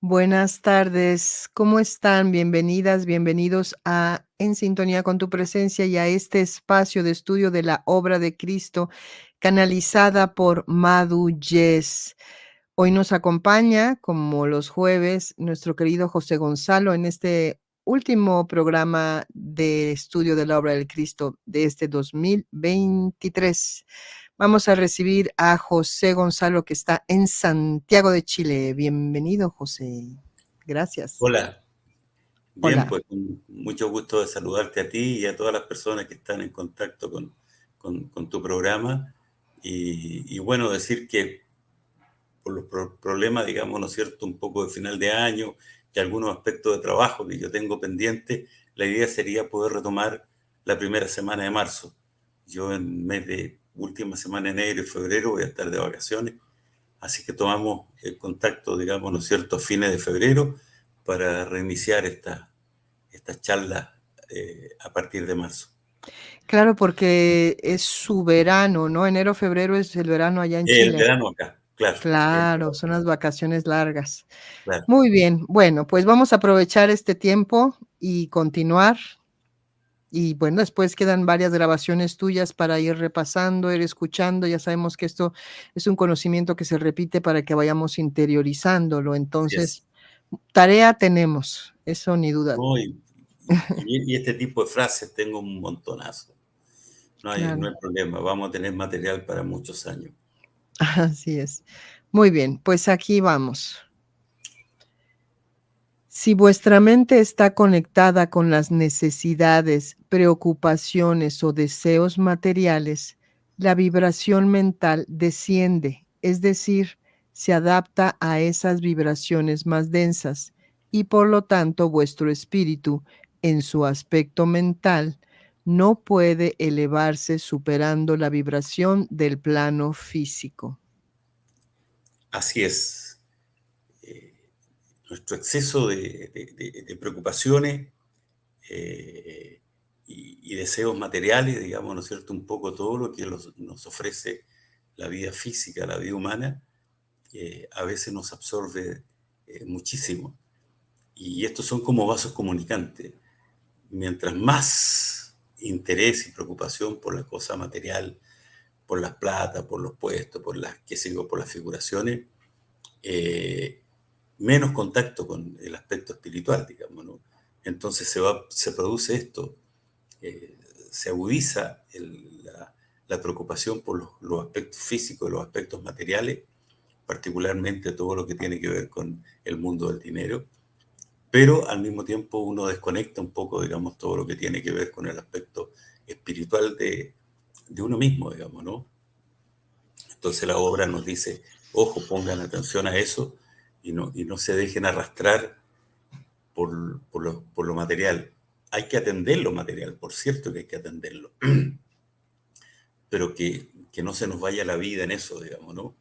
Buenas tardes, ¿cómo están? Bienvenidas, bienvenidos a En Sintonía con tu Presencia y a este espacio de estudio de la obra de Cristo canalizada por Madhu Yes. Hoy nos acompaña, como los jueves, nuestro querido José Gonzalo en este último programa de estudio de la obra del Cristo de este 2023. Vamos a recibir a José Gonzalo, que está en Santiago de Chile. Bienvenido, José. Gracias. Hola, bien, Hola. pues con mucho gusto de saludarte a ti y a todas las personas que están en contacto con tu programa. Y bueno, decir que por los problemas, digamos, ¿no es cierto?, un poco de final de año y algunos aspectos de trabajo que yo tengo pendiente, la idea sería poder retomar la primera semana de marzo. Yo en mes de última semana de enero y febrero voy a estar de vacaciones. Así que tomamos el contacto, digamos, ¿no es cierto?, a fines de febrero para reiniciar estas charlas a partir de marzo. Claro, porque es su verano, ¿no? Enero, febrero es el verano allá en El Chile. verano acá, claro, el Claro, verano, son las vacaciones largas. claro. Muy bien. Bueno, pues vamos a aprovechar este tiempo y continuar. Y bueno, después quedan varias grabaciones tuyas para ir repasando, ir escuchando. Ya sabemos que esto es un conocimiento que se repite para que vayamos interiorizándolo. Así Entonces, es. tarea tenemos, eso ni duda. ¿No? Y este tipo de frases tengo un montonazo. No Claro, hay problema, vamos a tener material para muchos años. así es. Muy bien, pues aquí vamos. Si vuestra mente está conectada con las necesidades, preocupaciones o deseos materiales, la vibración mental desciende, es decir, se adapta a esas vibraciones más densas y por lo tanto vuestro espíritu, en su aspecto mental, no puede elevarse superando la vibración del plano físico. Así es. Nuestro exceso de preocupaciones eh, y deseos materiales, digamos, ¿no es cierto?, un poco todo lo que nos ofrece la vida física, la vida humana, a veces nos absorbe muchísimo. Y estos son como vasos comunicantes. Mientras más interés y preocupación por la cosa material, por las plata, por los puestos, por las, qué sé yo, por las figuraciones, eh, menos contacto con el aspecto espiritual, digamos, ¿no? Entonces se produce esto, eh, se agudiza la preocupación por los aspectos físicos, los aspectos materiales, particularmente todo lo que tiene que ver con el mundo del dinero, pero al mismo tiempo uno desconecta un poco, digamos, todo lo que tiene que ver con el aspecto espiritual de uno mismo, digamos, ¿no? Entonces la obra nos dice, ojo, pongan atención a eso y no se dejen arrastrar por lo material. Hay que atender lo material, por cierto que hay que atenderlo, pero que no se nos vaya la vida en eso, digamos, ¿no?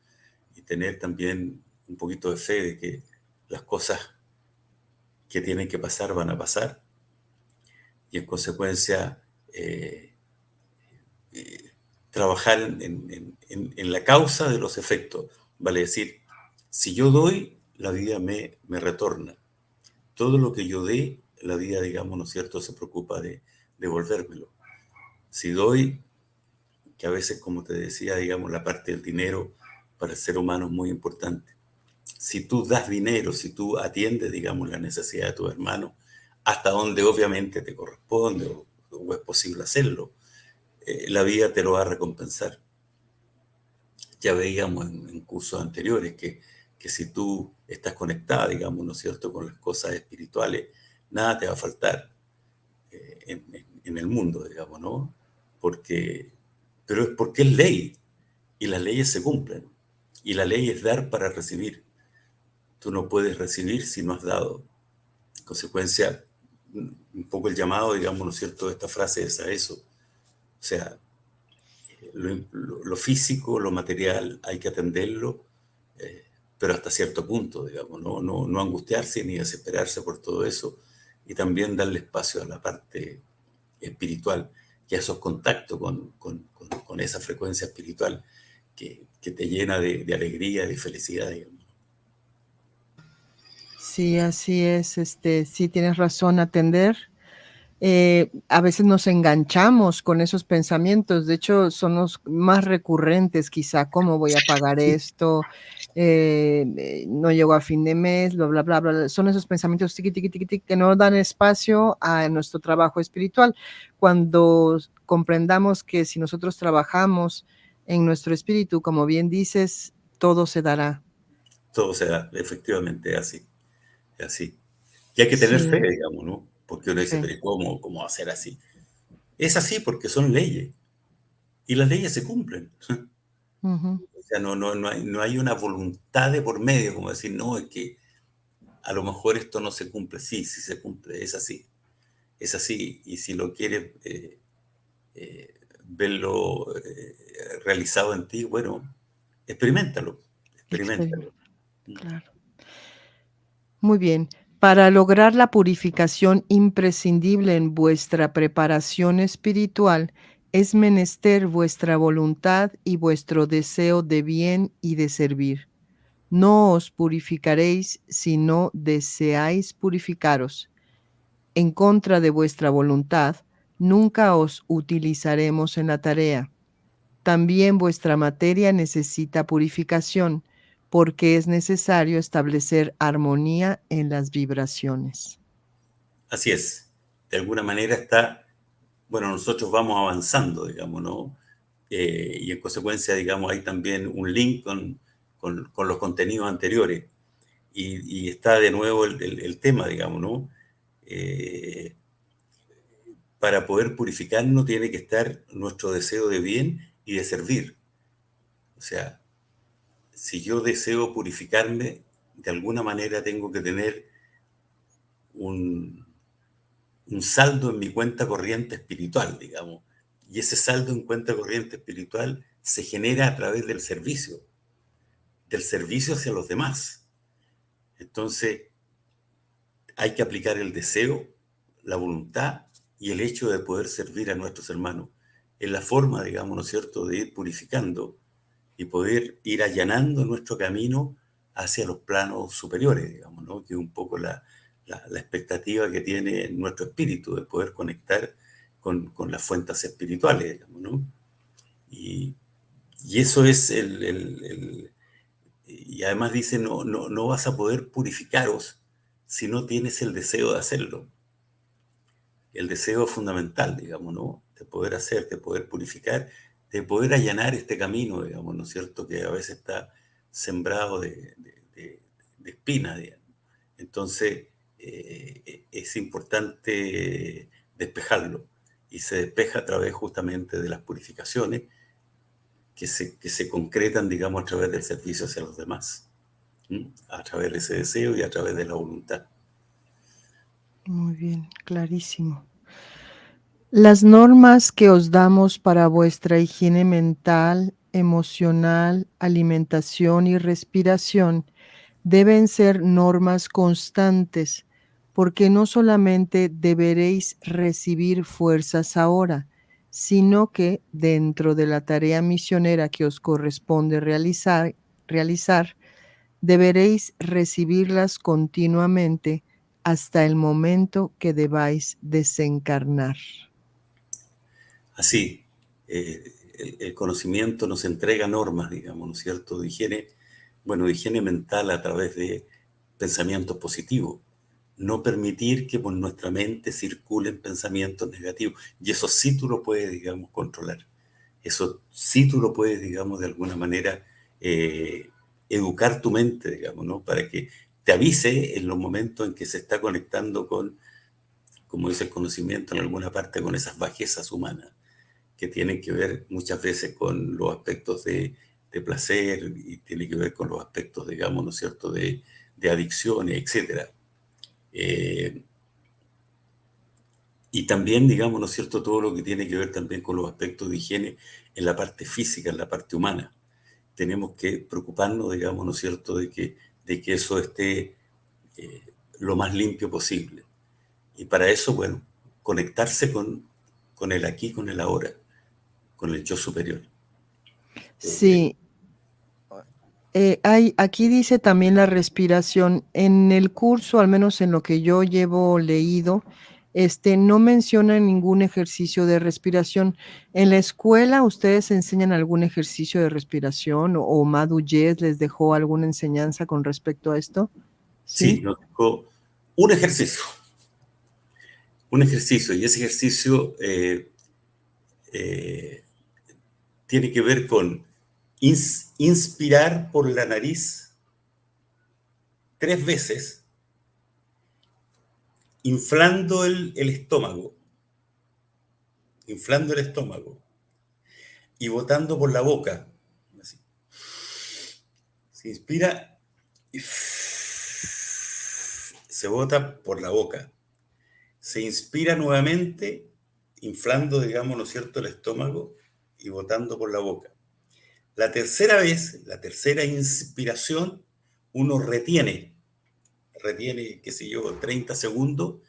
Y tener también un poquito de fe de que las cosas que tienen que pasar van a pasar y en consecuencia eh, trabajar en la causa de los efectos. Vale decir, si yo doy, la vida me retorna. Todo lo que yo dé, la vida, digamos, ¿no es cierto?, se preocupa de devolvérmelo. Si doy, que a veces, como te decía, digamos, la parte del dinero para el ser humano es muy importante. Si tú das dinero, si tú atiendes, digamos, la necesidad de tu hermano, hasta donde obviamente te corresponde o es posible hacerlo, la vida te lo va a recompensar. Ya veíamos en cursos anteriores que si tú estás conectada, digamos, ¿no es cierto?, con las cosas espirituales, nada te va a faltar en el mundo, digamos, ¿no? Porque, pero es porque es ley y las leyes se cumplen. Y la ley es dar para recibir. Tú no puedes recibir si no has dado. En consecuencia, un poco el llamado, digamos, ¿no es cierto?, de esta frase es a eso. O sea, lo físico, lo material, hay que atenderlo, pero hasta cierto punto, digamos, no angustiarse ni desesperarse por todo eso, y también darle espacio a la parte espiritual y a esos contactos con esa frecuencia espiritual que te llena de alegría y de felicidad, digamos. Sí, así es, sí tienes razón, atender. A veces nos enganchamos con esos pensamientos, de hecho, son los más recurrentes, quizá, ¿cómo voy a pagar Sí, esto? No llego a fin de mes, bla, bla, bla, bla. Son esos pensamientos tiqui, tiqui, tiqui, tiqui, que no dan espacio a nuestro trabajo espiritual. Cuando comprendamos que si nosotros trabajamos en nuestro espíritu, como bien dices, todo se dará. todo se da, efectivamente, es así. Y hay que tener fe, Sí, digamos, ¿no? Porque uno dice, fe. pero ¿y cómo hacer así? Es así porque son leyes y las leyes se cumplen. Ujú. O sea, no hay una voluntad de por medio, como decir, no, es que a lo mejor esto no se cumple. Sí, sí se cumple, es así. Y si lo quieres verlo realizado en ti, bueno, experiméntalo, Experimento, experiméntalo. claro. Muy bien. Para lograr la purificación imprescindible en vuestra preparación espiritual, es menester vuestra voluntad y vuestro deseo de bien y de servir. No os purificaréis si no deseáis purificaros. En contra de vuestra voluntad, nunca os utilizaremos en la tarea. También vuestra materia necesita purificación, porque es necesario establecer armonía en las vibraciones. Así es. De alguna manera está, bueno, nosotros vamos avanzando, digamos, ¿no? Y en consecuencia, digamos, hay también un link con los contenidos anteriores. Y está de nuevo el tema, digamos, ¿no? Eh, para poder purificarnos tiene que estar nuestro deseo de bien y de servir. O sea, si yo deseo purificarme, de alguna manera tengo que tener un, un saldo en mi cuenta corriente espiritual, digamos. Y ese saldo en cuenta corriente espiritual se genera a través del servicio hacia los demás. Entonces, hay que aplicar el deseo, la voluntad y el hecho de poder servir a nuestros hermanos. Es la forma, digamos, ¿no es cierto?, de ir purificando y poder ir allanando nuestro camino hacia los planos superiores, digamos, ¿no? Que es un poco la expectativa que tiene nuestro espíritu de poder conectar con las fuentes espirituales, digamos, ¿no? Y, y eso es y además dice, no vas a poder purificaros si no tienes el deseo de hacerlo. El deseo es fundamental, digamos, ¿no? De poder hacer, de poder purificar, de poder allanar este camino, digamos, ¿no es cierto? Que a veces está sembrado de espinas, digamos. Entonces, es importante despejarlo y se despeja a través justamente de las purificaciones que se concretan, digamos, a través del servicio hacia los demás, ¿m? A través de ese deseo y a través de la voluntad. Muy bien, clarísimo. Las normas que os damos para vuestra higiene mental, emocional, alimentación y respiración deben ser normas constantes, porque no solamente deberéis recibir fuerzas ahora, sino que dentro de la tarea misionera que os corresponde realizar, deberéis recibirlas continuamente hasta el momento que debáis desencarnar. Así, el conocimiento nos entrega normas, digamos, ¿no es cierto?, de higiene, bueno, de higiene mental a través de pensamientos positivos. No permitir que por nuestra mente circulen pensamientos negativos. Y eso sí tú lo puedes, digamos, controlar. Eso sí tú lo puedes, digamos, de alguna manera educar tu mente, digamos, ¿no? Para que te avise en los momentos en que se está conectando con, como dice el conocimiento en alguna parte, con esas bajezas humanas que tienen que ver muchas veces con los aspectos de placer y tiene que ver con los aspectos, digamos, ¿no es cierto?, de adicciones, etcétera. Eh, y también, digamos, ¿no es cierto?, todo lo que tiene que ver también con los aspectos de higiene en la parte física, en la parte humana. Tenemos que preocuparnos, digamos, ¿no es cierto?, de que eso esté lo más limpio posible. Y para eso, bueno, conectarse con el aquí, con el ahora, con el yo superior. Eh, Sí, Aquí dice también la respiración. En el curso, al menos en lo que yo llevo leído, no menciona ningún ejercicio de respiración. ¿En la escuela ustedes enseñan algún ejercicio de respiración o Madhu Yes les dejó alguna enseñanza con respecto a esto? Sí, Sí. nos dejó un ejercicio, un ejercicio, y ese ejercicio eh, tiene que ver con inspirar por la nariz 3 veces, inflando el estómago, inflando el estómago y botando por la boca. Así. Se inspira y se bota por la boca. Se inspira nuevamente, inflando, digamos, ¿no es cierto?, el estómago y botando por la boca. La tercera vez, la tercera inspiración, uno retiene, qué sé yo, 30 segundos,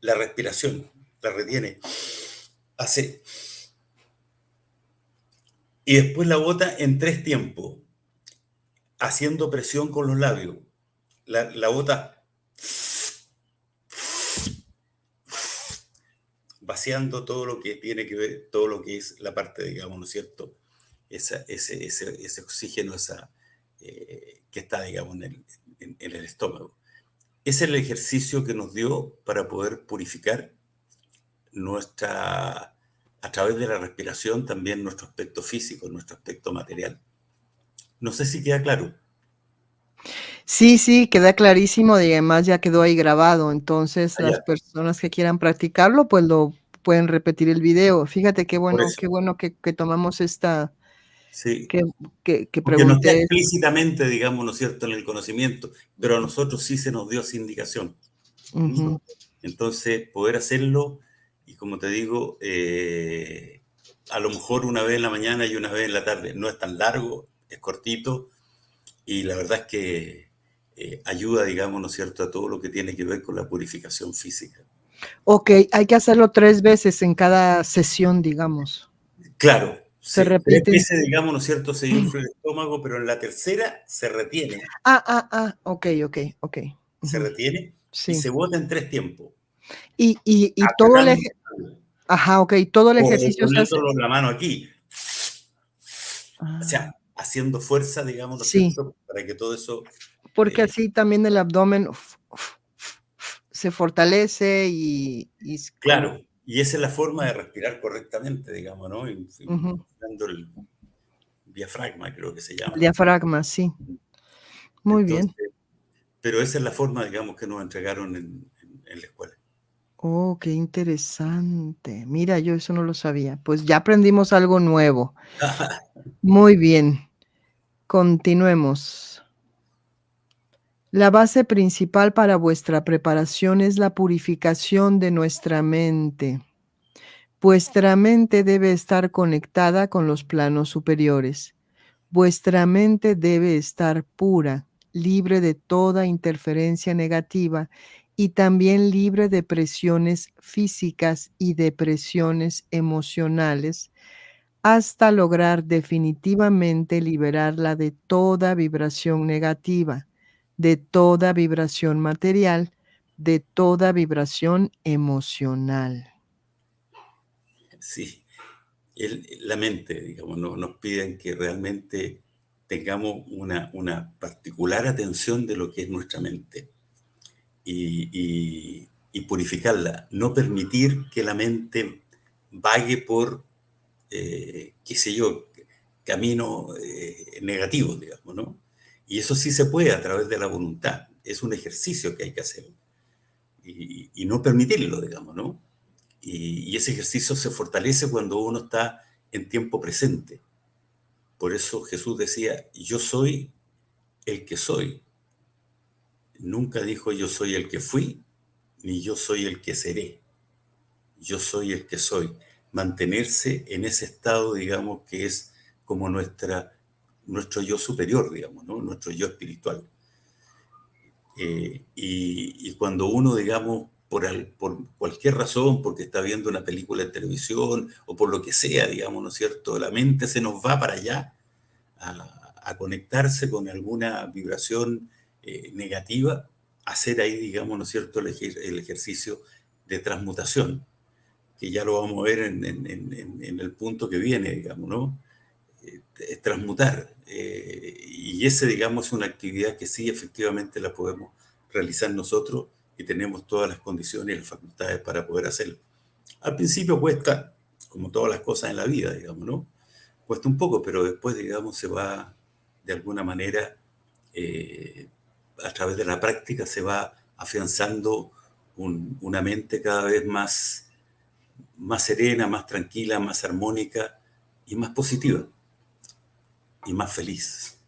la respiración, la retiene, hace, y después la bota en 3 tiempos, haciendo presión con los labios. La bota vaciando todo lo que tiene que ver, todo lo que es la parte, digamos, ¿no es cierto? Ese oxígeno, que está, digamos, en el estómago. Ese es el ejercicio que nos dio para poder purificar a través de la respiración, también nuestro aspecto físico, nuestro aspecto material. No sé si queda claro. Sí, sí, queda clarísimo y además ya quedó ahí grabado. Entonces, las Allá, personas que quieran practicarlo, pues lo pueden repetir el video. Fíjate por eso. qué bueno que tomamos Sí. que que Porque no está pregunté esto. explícitamente, digamos, ¿no es cierto?, en el conocimiento, pero a nosotros sí se nos dio esa indicación. ¿Mm? Ujú. Entonces, poder hacerlo, y como te digo, a lo mejor una vez en la mañana y una vez en la tarde, no es tan largo, es cortito, y la verdad es que ayuda, digamos, ¿no es cierto?, a todo lo que tiene que ver con la purificación física. Okey, hay que hacerlo 3 veces en cada sesión, digamos. Claro, Se tres repiten. veces, digamos, ¿no es cierto?, se infla el estómago, pero en la tercera Okey. se Ujú. retiene y Sí. se bota en 3 tiempos, Y todo el apretando eje ajá, okey, todo el o ejercicio se hace. poniéndolo la mano aquí, o Ah, sea, haciendo fuerza, digamos, ¿no es sí, cierto?, para que todo eso, porque eh, así también el abdomen se fortalece y es como claro, y esa es la forma de respirar correctamente, digamos, ¿no? ujú, Inflando el diafragma, creo que se el llama. diafragma, sí. Muy bien. Entonces, pero esa es la forma, digamos, que nos entregaron en la escuela. Oh, qué interesante. Mira, yo eso no lo sabía. Pues ya aprendimos algo nuevo. Muy bien, continuemos. La base principal para vuestra preparación es la purificación de nuestra mente. Vuestra mente debe estar conectada con los planos superiores. Vuestra mente debe estar pura, libre de toda interferencia negativa y también libre de presiones físicas y de presiones emocionales hasta lograr definitivamente liberarla de toda vibración negativa, de toda vibración material, de toda vibración emocional. Sí, la mente, digamos, nos piden que realmente tengamos una particular atención de lo que es nuestra mente y purificarla, no permitir que la mente vague por, qué sé yo, caminos negativos, digamos, ¿no? Y eso sí se puede a través de la voluntad, es un ejercicio que hay que hacer y no permitirlo, digamos, ¿no? Y ese ejercicio se fortalece cuando uno está en tiempo presente. Por eso Jesús decía, yo soy el que soy. Nunca dijo yo soy el que fui, ni yo soy el que seré. Yo soy el que soy. Mantenerse en ese estado, digamos, que es como nuestro yo superior, digamos, ¿no? Nuestro yo espiritual. Y cuando uno, digamos, por cualquier razón, porque está viendo una película de televisión o por lo que sea, digamos, ¿no es cierto? La mente se nos va para allá, a, a conectarse con alguna vibración negativa, hacer ahí, digamos, ¿no es cierto?, el ejercicio de transmutación, que ya lo vamos a ver en el punto que viene, digamos, ¿no? Transmutar. Y ese, digamos, es una actividad que sí efectivamente la podemos realizar nosotros y tenemos todas las condiciones y las facultades para poder hacerlo. Al principio cuesta, como todas las cosas en la vida, digamos, ¿no? Cuesta un poco, pero después, digamos, se va, de alguna manera, eh, a través de la práctica, se va afianzando una mente cada vez más serena, más tranquila, más armónica y más positiva y más feliz,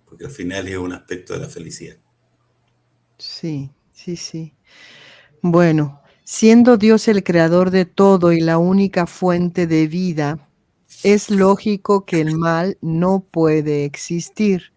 porque al final es un aspecto de la felicidad. Sí, sí, sí. Bueno, siendo Dios el creador de todo y la única fuente de vida, es lógico que el mal no puede existir,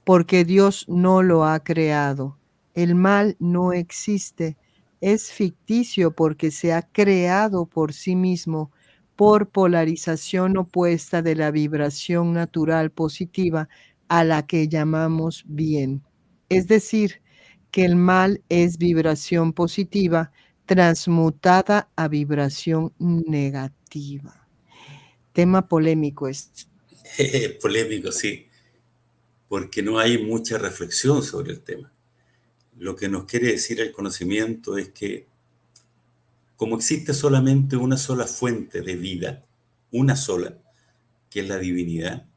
porque Dios no lo ha creado. El mal no existe, es ficticio porque se ha creado por sí mismo, por polarización opuesta de la vibración natural positiva a la que llamamos bien. Es decir, que el mal es vibración positiva transmutada a vibración negativa. Tema polémico es. Polémico, sí, porque no hay mucha reflexión sobre el tema. Lo que nos quiere decir el conocimiento es que como existe solamente una sola fuente de vida, una sola, que es la divinidad,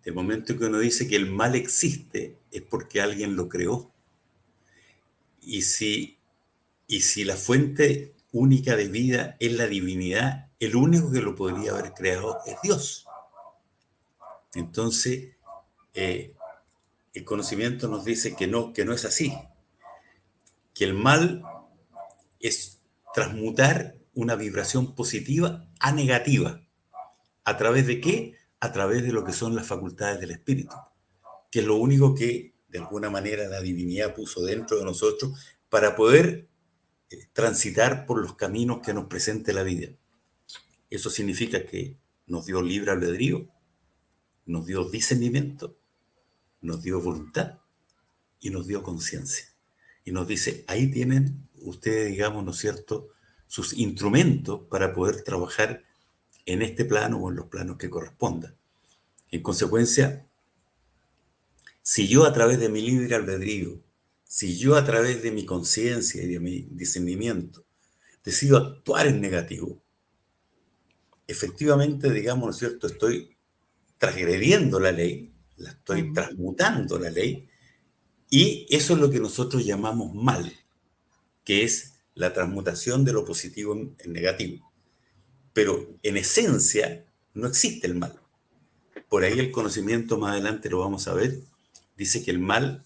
el momento que uno dice que el mal existe es porque alguien lo creó. Y si, y si la fuente única de vida es la divinidad, el único que lo podría haber creado es Dios. Entonces, eh, el conocimiento nos dice que no es así, que el mal es transmutar una vibración positiva a negativa. ¿A través de qué? A través de lo que son las facultades del espíritu, que es lo único que de alguna manera la divinidad puso dentro de nosotros para poder transitar por los caminos que nos presente la vida. Eso significa que nos dio libre albedrío, nos dio discernimiento, nos dio voluntad y nos dio conciencia. Y nos dice, ahí tienen ustedes, digamos, ¿no es cierto?, sus instrumentos para poder trabajar en este plano o en los planos que correspondan. En consecuencia, si yo a través de mi libre albedrío, si yo a través de mi conciencia y de mi discernimiento decido actuar en negativo, efectivamente, digamos, ¿no es cierto?, estoy transgrediendo la ley, la estoy Ujú. transmutando la ley, y eso es lo que nosotros llamamos mal, que es la transmutación de lo positivo en negativo. Pero en esencia no existe el mal. Por ahí el conocimiento, más adelante lo vamos a ver, dice que el mal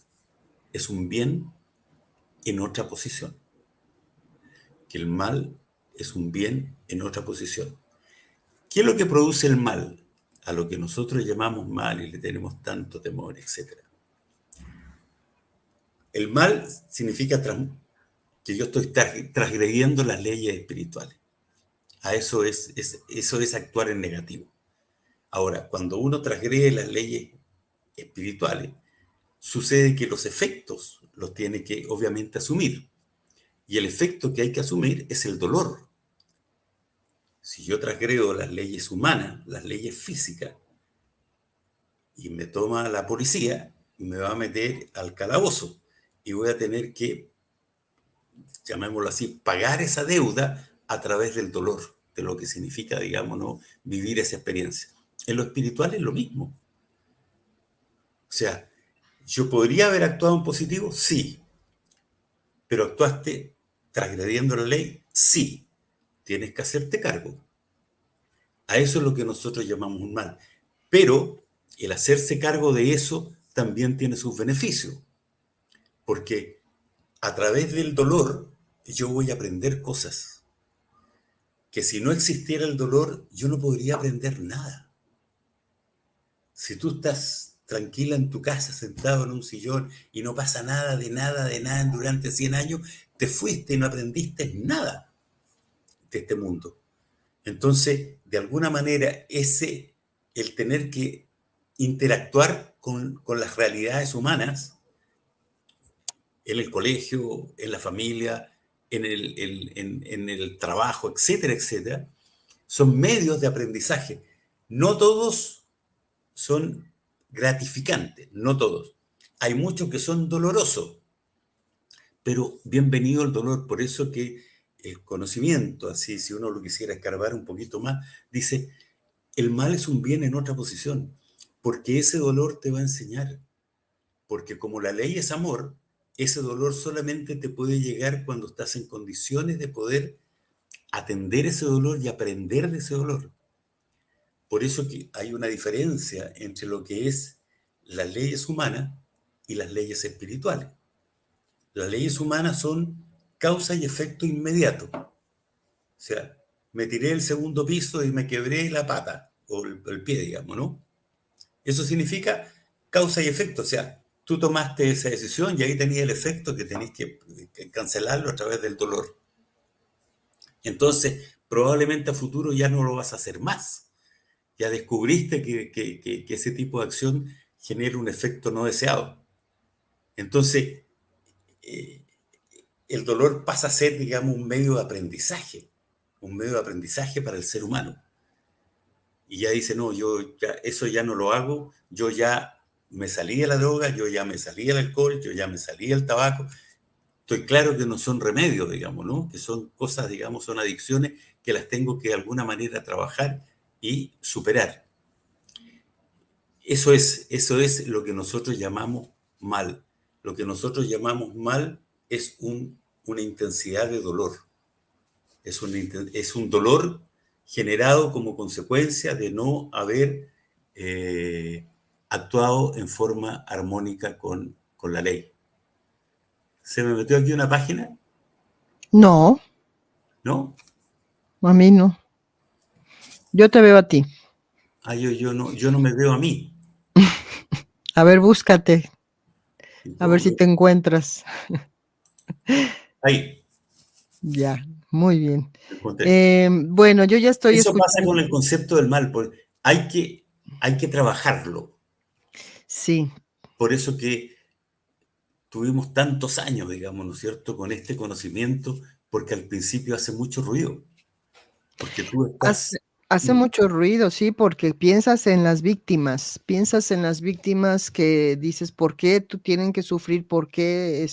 es un bien en otra posición. Que el mal es un bien en otra posición. ¿Qué es lo que produce el mal? A lo que nosotros llamamos mal y le tenemos tanto temor, etcétera. El mal significa que yo estoy transgrediendo las leyes espirituales. A eso es actuar en negativo. Ahora, cuando uno transgrede las leyes espirituales, sucede que los efectos los tiene que obviamente asumir. Y el efecto que hay que asumir es el dolor. Si yo transgredo las leyes humanas, las leyes físicas, y me toma la policía, me va a meter al calabozo y voy a tener que, llamémoslo así, pagar esa deuda a través del dolor, de lo que significa, digamos, ¿no?, vivir esa experiencia. En lo espiritual es lo mismo. O sea, ¿yo podría haber actuado en positivo? Sí. ¿Pero actuaste transgrediendo la ley? Sí. Tienes que hacerte cargo. A eso es lo que nosotros llamamos un mal. Pero el hacerse cargo de eso también tiene sus beneficios, porque a través del dolor yo voy a aprender cosas que si no existiera el dolor yo no podría aprender nada. Si tú estás tranquila en tu casa, sentado en un sillón y no pasa nada, de nada, de nada durante 100 años, te fuiste y no aprendiste nada de este mundo. Entonces, de alguna manera, el tener que interactuar con las realidades humanas en el colegio, en la familia, en el trabajo, etcétera, etcétera, son medios de aprendizaje. No todos son gratificantes, no todos. Hay muchos que son dolorosos, pero bienvenido el dolor. Por eso que el conocimiento, así si uno lo quisiera escarbar un poquito más, dice, el mal es un bien en otra posición, porque ese dolor te va a enseñar. Porque como la ley es amor, ese dolor solamente te puede llegar cuando estás en condiciones de poder atender ese dolor y aprender de ese dolor. Por eso que hay una diferencia entre lo que es las leyes humanas y las leyes espirituales. Las leyes humanas son causa y efecto inmediato. O sea, me tiré del segundo piso y me quebré la pata o el pie, digamos, ¿no? Eso significa causa y efecto. O sea, tú tomaste esa decisión y ahí tenía el efecto que tenés que cancelarlo a través del dolor. Entonces, probablemente a futuro ya no lo vas a hacer más. Ya descubriste que ese tipo de acción genera un efecto no deseado. Entonces, eh, el dolor pasa a ser, digamos, un medio de aprendizaje para el ser humano. Y ya dice, no, yo ya, eso ya no lo hago, yo ya me salí de la droga, yo ya me salí del alcohol, yo ya me salí del tabaco. Estoy claro que no son remedios, digamos, ¿no? Que son cosas, digamos, son adicciones que las tengo que de alguna manera trabajar y superar. Eso es lo que nosotros llamamos mal. Lo que nosotros llamamos mal es una intensidad de dolor. Es un dolor generado como consecuencia de no haber actuado en forma armónica con la ley. ¿Se me metió aquí una página? No, ¿No? a mí no. Yo te veo a ti. Ah, yo no me veo a mí. A ver, búscate, a ver si Yo- te encuentras. ahí, Ya, muy bien. me encontré. Bueno, yo ya estoy Eso pasa escuchando. con el concepto del mal, porque hay que trabajarlo. Sí, Por eso que tuvimos tantos años, digamos, ¿no es cierto?, con este conocimiento, porque al principio hace mucho ruido, porque tú hace, estás... hace mucho ruido, sí, porque piensas en las víctimas que dices, ¿por qué tú tienen que sufrir? ¿Por qué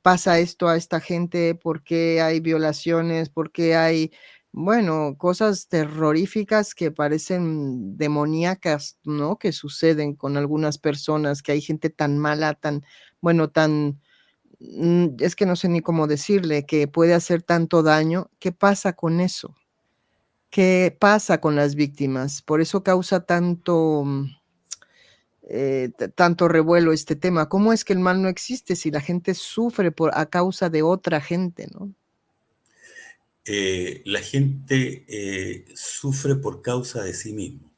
pasa esto a esta gente? ¿Por qué hay violaciones? ¿Por qué hay, bueno, cosas terroríficas que parecen demoníacas, ¿no? Que suceden con algunas personas, que hay gente tan mala, tan, bueno, tan, es que no sé ni cómo decirle, que puede hacer tanto daño. ¿Qué pasa con eso? ¿Qué pasa con las víctimas? Por eso causa tanto, tanto revuelo este tema. ¿Cómo es que el mal no existe si la gente sufre a causa de otra gente, ¿no? La gente sufre por causa de sí mismo.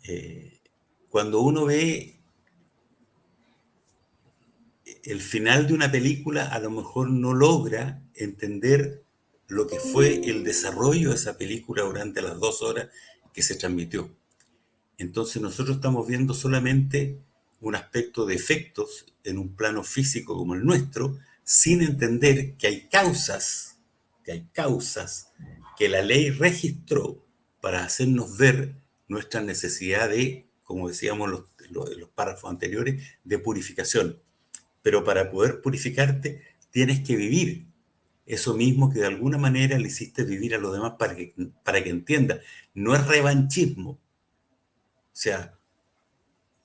Eh, Cuando uno ve el final de una película, a lo mejor no logra entender lo que fue el desarrollo de esa película durante las 2 horas que se transmitió. Entonces nosotros estamos viendo solamente un aspecto de efectos en un plano físico como el nuestro, sin entender que hay causas que la ley registró para hacernos ver nuestra necesidad de, como decíamos en los párrafos anteriores, de purificación. Pero para poder purificarte tienes que vivir eso mismo que de alguna manera le hiciste vivir a los demás para que entienda. No es revanchismo. O sea,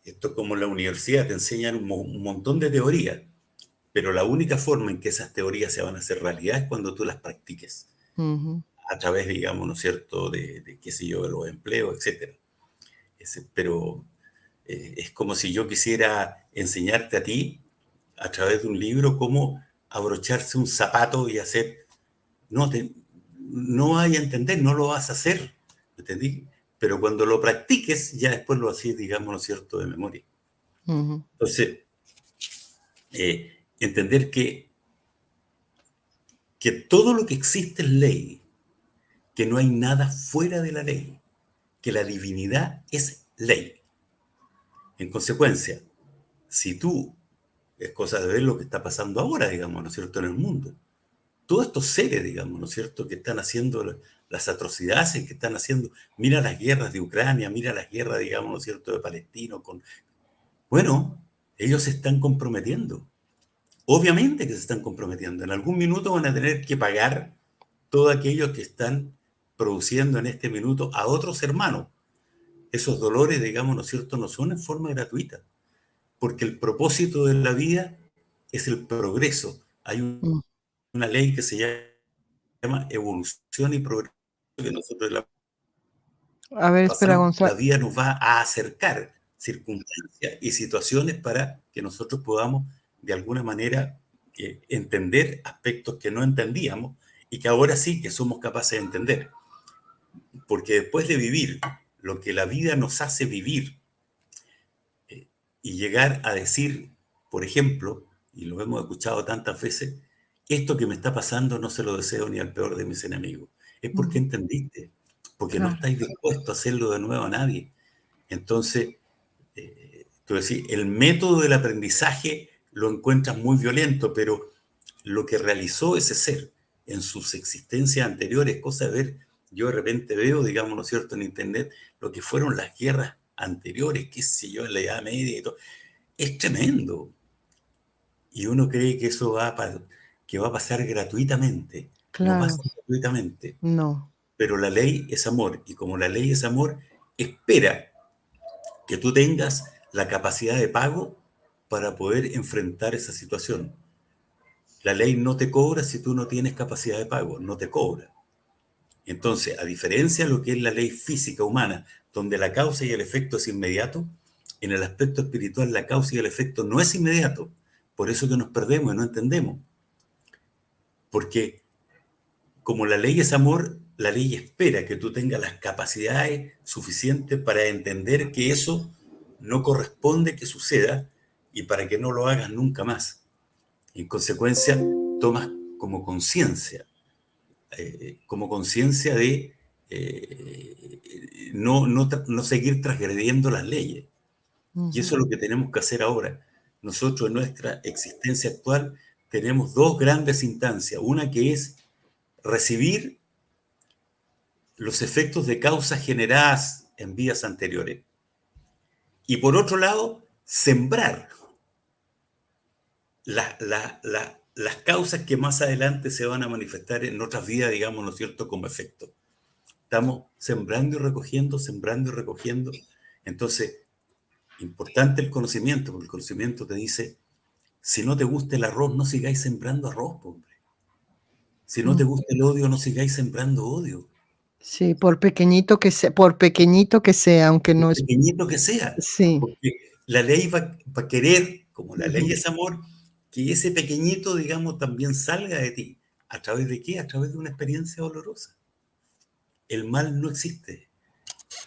esto es como en la universidad, te enseñan un montón de teorías, pero la única forma en que esas teorías se van a hacer realidad es cuando tú las practiques, Ujú, a través, digamos, ¿no es cierto?, de qué sé yo, de los empleos, etcétera. Pero es como si yo quisiera enseñarte a ti, a través de un libro, cómo abrocharse un zapato y hacer, no, no vas a entender, no lo vas a hacer, ¿me entendí? Pero cuando lo practiques, ya después lo haces, digamos, ¿no es cierto?, de memoria. ujú. Entonces, entender que todo lo que existe es ley, que no hay nada fuera de la ley, que la divinidad es ley. En consecuencia, si tú, es cosa de ver lo que está pasando ahora, digamos, ¿no es cierto?, en el mundo. Todos estos seres, digamos, ¿no es cierto?, que están haciendo las atrocidades que están haciendo. Mira las guerras de Ucrania, mira las guerras, digamos, ¿no es cierto?, de Palestina. Bueno, ellos se están comprometiendo. Obviamente que se están comprometiendo. En algún minuto van a tener que pagar todo aquello que están produciendo en este minuto a otros hermanos. Esos dolores, digamos, ¿no es cierto?, no son en forma gratuita, porque el propósito de la vida es el progreso. Hay Mm. una ley que se llama evolución y progreso, que nosotros la A ver, espera, pasamos, la Gonzalo. vida nos va a acercar circunstancias y situaciones para que nosotros podamos, de alguna manera, entender aspectos que no entendíamos y que ahora sí que somos capaces de entender. Porque después de vivir lo que la vida nos hace vivir, y llegar a decir, por ejemplo, y lo hemos escuchado tantas veces, esto que me está pasando no se lo deseo ni al peor de mis enemigos. Es porque Ujú, entendiste, porque no claro, estáis dispuestos a hacerlo de nuevo a nadie. Entonces, tú decís, el método del aprendizaje lo encuentras muy violento, pero lo que realizó ese ser en sus existencias anteriores, cosa de ver, yo de repente veo, digamos, ¿no es cierto?, en internet, lo que fueron las guerras anteriores, qué sé yo, en la Edad Media y todo, es tremendo. Y uno cree que eso que va a pasar gratuitamente. No pasa claro. gratuitamente, No. pero la ley es amor, y como la ley es amor, espera que tú tengas la capacidad de pago para poder enfrentar esa situación. La ley no te cobra si tú no tienes capacidad de pago, no te cobra. Entonces, a diferencia de lo que es la ley física humana, donde la causa y el efecto es inmediato, en el aspecto espiritual la causa y el efecto no es inmediato. Por eso que nos perdemos y no entendemos. Porque como la ley es amor, la ley espera que tú tengas las capacidades suficientes para entender que eso no corresponde que suceda y para que no lo hagas nunca más. En consecuencia, tomas como conciencia de no seguir transgrediendo las leyes. Y Ujú, eso es lo que tenemos que hacer ahora. Nosotros en nuestra existencia actual tenemos dos grandes instancias. Una que es recibir los efectos de causas generadas en vidas anteriores. Y por otro lado, sembrar las causas que más adelante se van a manifestar en otras vidas, digamos, ¿no es cierto?, como efecto. Estamos sembrando y recogiendo, sembrando y recogiendo. Entonces, importante el conocimiento, porque el conocimiento te dice, si no te gusta el arroz, no sigáis sembrando arroz, hombre. Si no te mm. gusta el odio, no sigáis sembrando odio. Sí, por pequeñito que sea, aunque Por no es pequeñito que sea, sí. porque la ley va a querer, como la ley Ujú. es amor, que ese pequeñito, digamos, también salga de ti. ¿A través de qué? A través de una experiencia dolorosa. El mal no existe.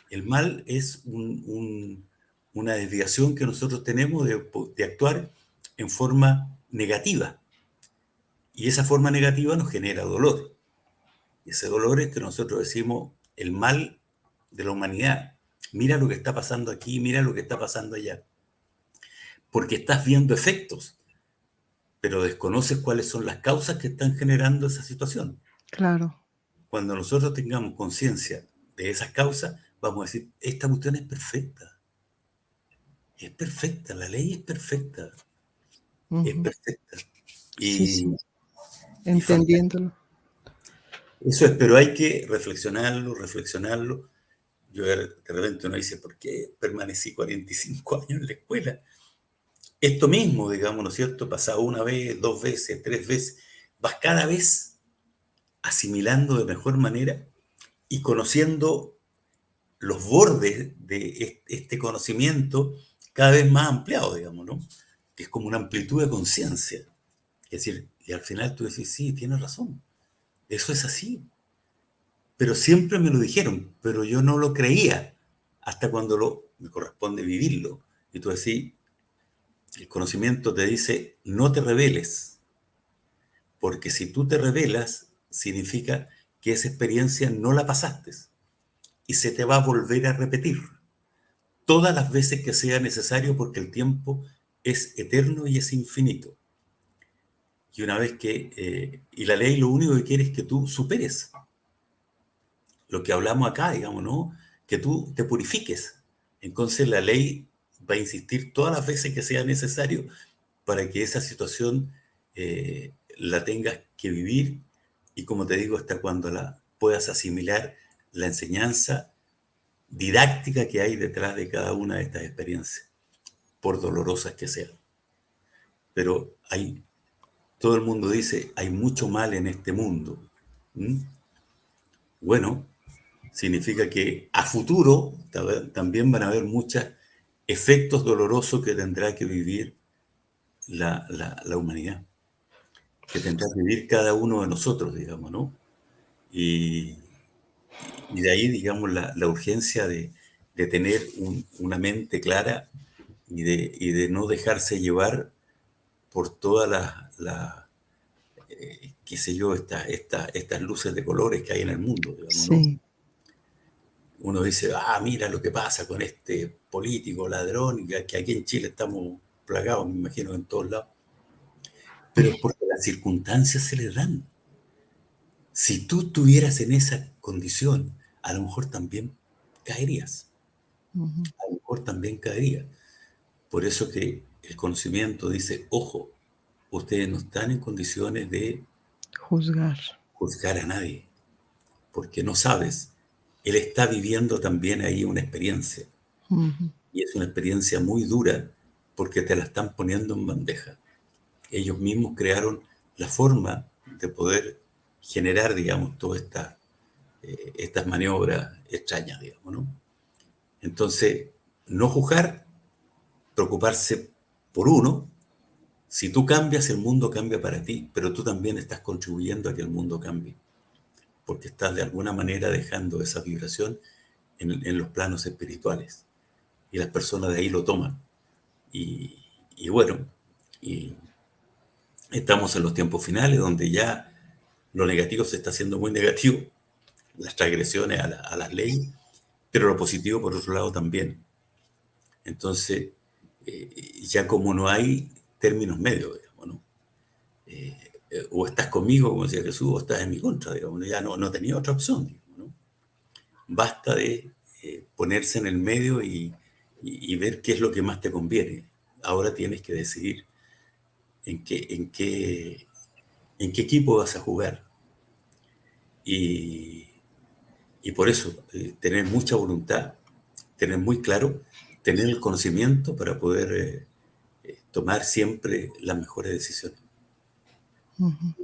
El mal es una desviación que nosotros tenemos de actuar en forma negativa. Y esa forma negativa nos genera dolor. Y ese dolor es que nosotros decimos el mal de la humanidad. Mira lo que está pasando aquí, mira lo que está pasando allá. Porque estás viendo efectos, pero desconoces cuáles son las causas que están generando esa situación. Claro. Cuando nosotros tengamos conciencia de esas causas, vamos a decir, esta cuestión es perfecta, la ley es Ujú. perfecta. Sí, Y, sí, y fantástico. entendiéndolo. Eso es, pero hay que reflexionarlo, reflexionarlo. Yo de repente uno dice, ¿por qué permanecí 45 años en la escuela? Esto mismo, digamos, ¿no es cierto? Pasado una vez, dos veces, tres veces, vas cada vez asimilando de mejor manera y conociendo los bordes de este conocimiento cada vez más ampliado, digamos, ¿no? Que es como una amplitud de conciencia. Es decir, y al final tú decís, sí, tienes razón, eso es así. Pero siempre me lo dijeron, pero yo no lo creía hasta cuando me corresponde vivirlo. Y tú decís, el conocimiento te dice, no te rebeles, porque si tú te rebelas, significa que esa experiencia no la pasaste y se te va a volver a repetir. todas las veces que sea necesario, porque el tiempo es eterno y es infinito. Y una vez que, y la ley lo único que quiere es que tú superes lo que hablamos acá, digamos, ¿no? Que tú te purifiques. Entonces la ley va a insistir todas las veces que sea necesario para que esa situación la tengas que vivir y, como te digo, hasta cuando la puedas asimilar la enseñanza didáctica que hay detrás de cada una de estas experiencias, por dolorosas que sean. Pero hay, todo el mundo dice, hay mucho mal en este mundo. ¿Mm? Bueno, significa que a futuro también van a haber muchos efectos dolorosos que tendrá que vivir la humanidad, que tendrá que vivir cada uno de nosotros, digamos, ¿no? Y, y de ahí, digamos, la urgencia de tener una mente clara y de no dejarse llevar por todas qué sé yo, estas luces de colores que hay en el mundo, digamos, ¿no? Sí. Uno dice, mira lo que pasa con este político ladrón, que aquí en Chile estamos plagados, me imagino, en todos lados. Pero es porque las circunstancias se le dan. Si tú estuvieras en esa condición, a lo mejor también caerías. Ujú. A lo mejor también caerías. Por eso que el conocimiento dice, ojo, ustedes no están en condiciones de Juzgar. juzgar a nadie, porque no sabes. Él está viviendo también ahí una experiencia. Ujú. Y es una experiencia muy dura porque te la están poniendo en bandeja. Ellos mismos crearon la forma de poder generar, digamos, todas estas maniobras extrañas, digamos, ¿no? Entonces, no juzgar, preocuparse por uno. Si tú cambias, el mundo cambia para ti, pero tú también estás contribuyendo a que el mundo cambie, porque estás de alguna manera dejando esa vibración en los planos espirituales. Y las personas de ahí lo toman. Y bueno, y estamos en los tiempos finales donde ya lo negativo se está haciendo muy negativo, las transgresiones a las leyes, pero lo positivo por otro lado también. Entonces, ya como no hay términos medios, digamos, ¿no? O estás conmigo, como decía Jesús, o estás en mi contra, digamos, ¿no? Ya no tenía otra opción, digamos, ¿no? Basta de ponerse en el medio y ver qué es lo que más te conviene. Ahora tienes que decidir en qué equipo vas a jugar. Y, y por eso, tener mucha voluntad, tener muy claro, tener el conocimiento para poder tomar siempre las mejores decisiones. Ujú.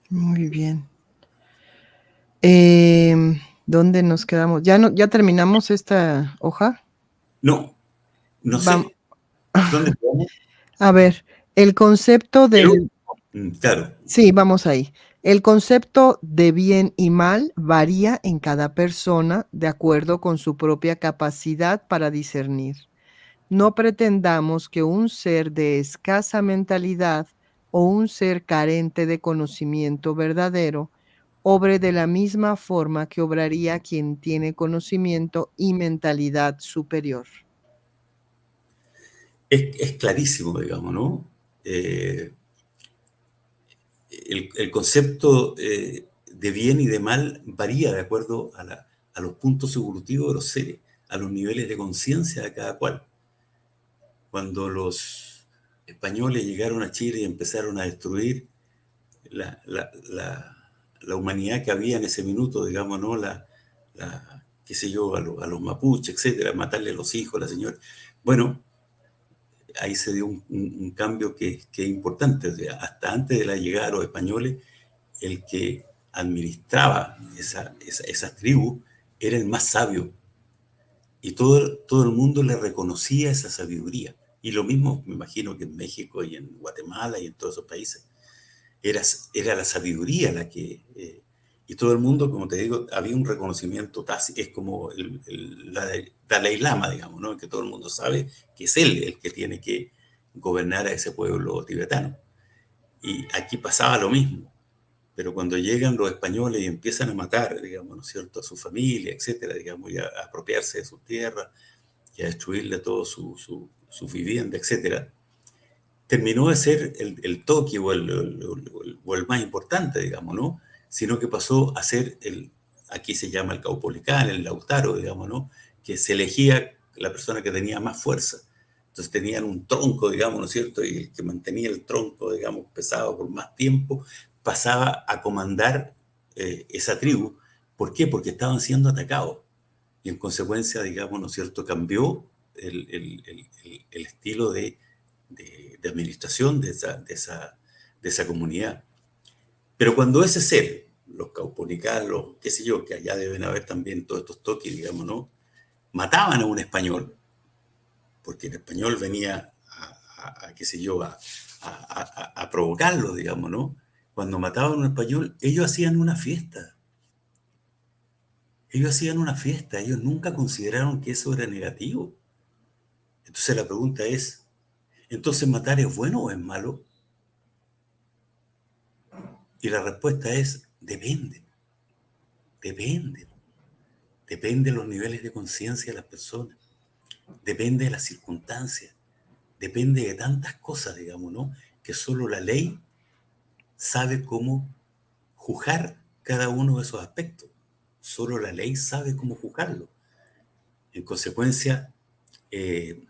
Muy bien. ¿Dónde nos quedamos? ¿Ya, no, ya terminamos esta hoja? No, no Vamos. sé, ¿dónde estamos? A ver, el concepto El del... último. Claro, Sí, vamos ahí. El concepto de bien y mal varía en cada persona de acuerdo con su propia capacidad para discernir. No pretendamos que un ser de escasa mentalidad o un ser carente de conocimiento verdadero obre de la misma forma que obraría quien tiene conocimiento y mentalidad superior. es clarísimo, digamos, ¿no? Eh, el concepto de bien y de mal varía de acuerdo a los puntos evolutivos de los seres, a los niveles de conciencia de cada cual. Cuando los españoles llegaron a Chile y empezaron a destruir la, la- la- la humanidad que había en ese minuto, digamos, ¿no? Qué sé yo, a los mapuches, etcétera, matarle a los hijos, a la señora. Bueno, ahí se dio un cambio que es importante. O sea, hasta antes de la llegada de los españoles, el que administraba esas tribus era el más sabio y todo el mundo le reconocía esa sabiduría. Y lo mismo me imagino que en México y en Guatemala y en todos esos países. Era la sabiduría la que... y todo el mundo, como te digo, había un reconocimiento tácito, es como la de Dalai Lama, digamos, ¿no? Que todo el mundo sabe que es él el que tiene que gobernar a ese pueblo tibetano. Y aquí pasaba lo mismo. Pero cuando llegan los españoles y empiezan a matar, digamos, ¿no es cierto?, a su familia, etcétera, digamos, y a apropiarse de sus tierras, y a destruirle todo su vivienda, etcétera, terminó de ser el toque o el más importante, digamos, ¿no? Sino que pasó a ser aquí se llama el Caupolicán, el Lautaro, digamos, ¿no? Que se elegía la persona que tenía más fuerza. Entonces tenían un tronco, digamos, ¿no es cierto? Y el que mantenía el tronco, digamos, pesado por más tiempo, pasaba a comandar esa tribu. ¿Por qué? Porque estaban siendo atacados. Y en consecuencia, digamos, ¿no es cierto?, cambió el estilo de administración de esa comunidad. Pero cuando ese ser, los caupolicán, los qué sé yo, que allá deben haber también todos estos toques, digamos, ¿no?, mataban a un español, porque el español venía qué sé yo, a provocarlo, digamos, ¿no? Cuando mataban a un español, ellos hacían una fiesta. Ellos hacían una fiesta, ellos nunca consideraron que eso era negativo. Entonces la pregunta es, ¿entonces matar es bueno o es malo? Y la respuesta es, depende, depende. Depende de los niveles de conciencia de las personas, depende de las circunstancias, depende de tantas cosas, digamos, ¿no? Que solo la ley sabe cómo juzgar cada uno de esos aspectos. Solo la ley sabe cómo juzgarlo. En consecuencia, el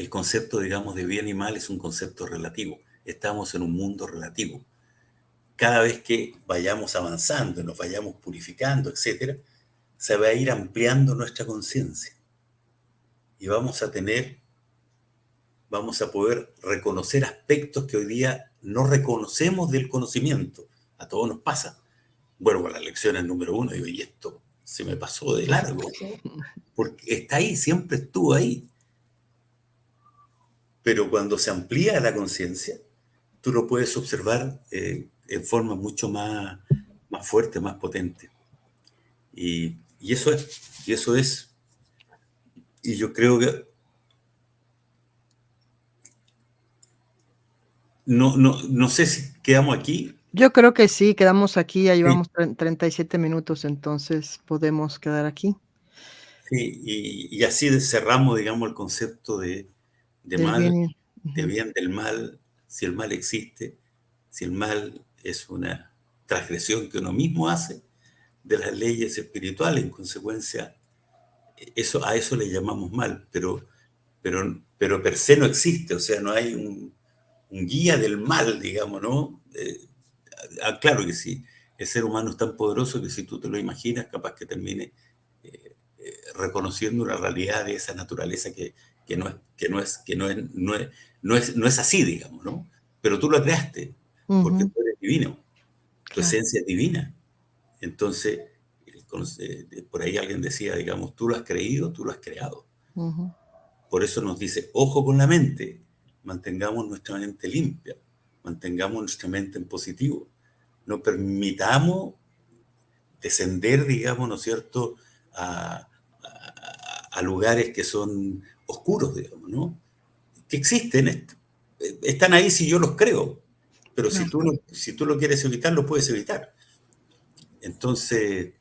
concepto, digamos, de bien y mal es un concepto relativo. Estamos en un mundo relativo. Cada vez que vayamos avanzando, nos vayamos purificando, etcétera, se va a ir ampliando nuestra conciencia y vamos a poder reconocer aspectos que hoy día no reconocemos del conocimiento. A todos nos pasa. Bueno, con las lecciones número 1, digo, y esto se me pasó de largo, porque está ahí, siempre estuvo ahí. Pero cuando se amplía la conciencia, tú lo puedes observar en forma mucho más fuerte, más potente. Y eso es, y yo creo que no sé si quedamos aquí. Yo creo que sí, quedamos aquí, ya Sí, llevamos 37 minutos, entonces podemos quedar aquí. sí, y así cerramos, digamos, el concepto de Del bien mal, y de ujú, bien, del mal, si el mal existe, si el mal es una transgresión que uno mismo hace de las leyes espirituales, en consecuencia, a eso le llamamos mal, pero per se no existe, o sea, no hay un guía del mal, digamos, ¿no? Claro que sí, el ser humano es tan poderoso que si tú te lo imaginas, capaz que termine reconociendo una realidad de esa naturaleza que no es así, digamos, ¿no? Pero tú lo creaste, porque ujú, tú eres divino, tu claro, esencia es divina. Entonces, por ahí alguien decía, digamos, tú lo has creído, tú lo has creado. ujú, Por eso nos dice, ojo con la mente, mantengamos nuestra mente limpia, mantengamos nuestra mente en positivo, no permitamos descender, digamos, ¿no es cierto?, a, a lugares que son oscuros, digamos, ¿no? Que existen, están ahí si yo los creo, pero claro. si tú lo quieres evitar, lo puedes evitar. Entonces,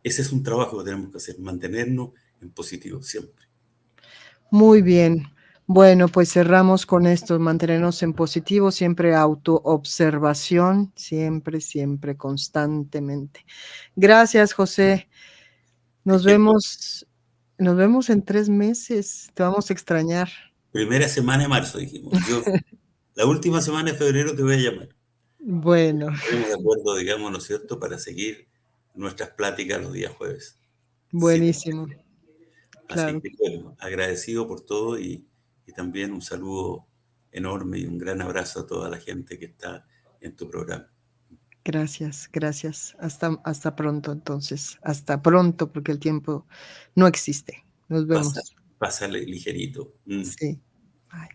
ese es un trabajo que tenemos que hacer, mantenernos en positivo siempre. Muy bien. Bueno, pues cerramos con esto, mantenernos en positivo, siempre autoobservación, siempre, siempre, constantemente. Gracias, José. Nos vemos nos vemos en 3 meses, te vamos a extrañar. Primera semana de marzo, dijimos. La última semana de febrero te voy a llamar. Bueno, Estaremos de acuerdo, digamos, ¿no es cierto?, para seguir nuestras pláticas los días jueves. Sí. buenísimo, Así claro. que, bueno, agradecido por todo y también un saludo enorme y un gran abrazo a toda la gente que está en tu programa. Gracias, gracias. Hasta pronto, entonces. Hasta pronto, porque el tiempo no existe. Nos Pasa, vemos. pasa ligerito. Mm. Sí. Bye.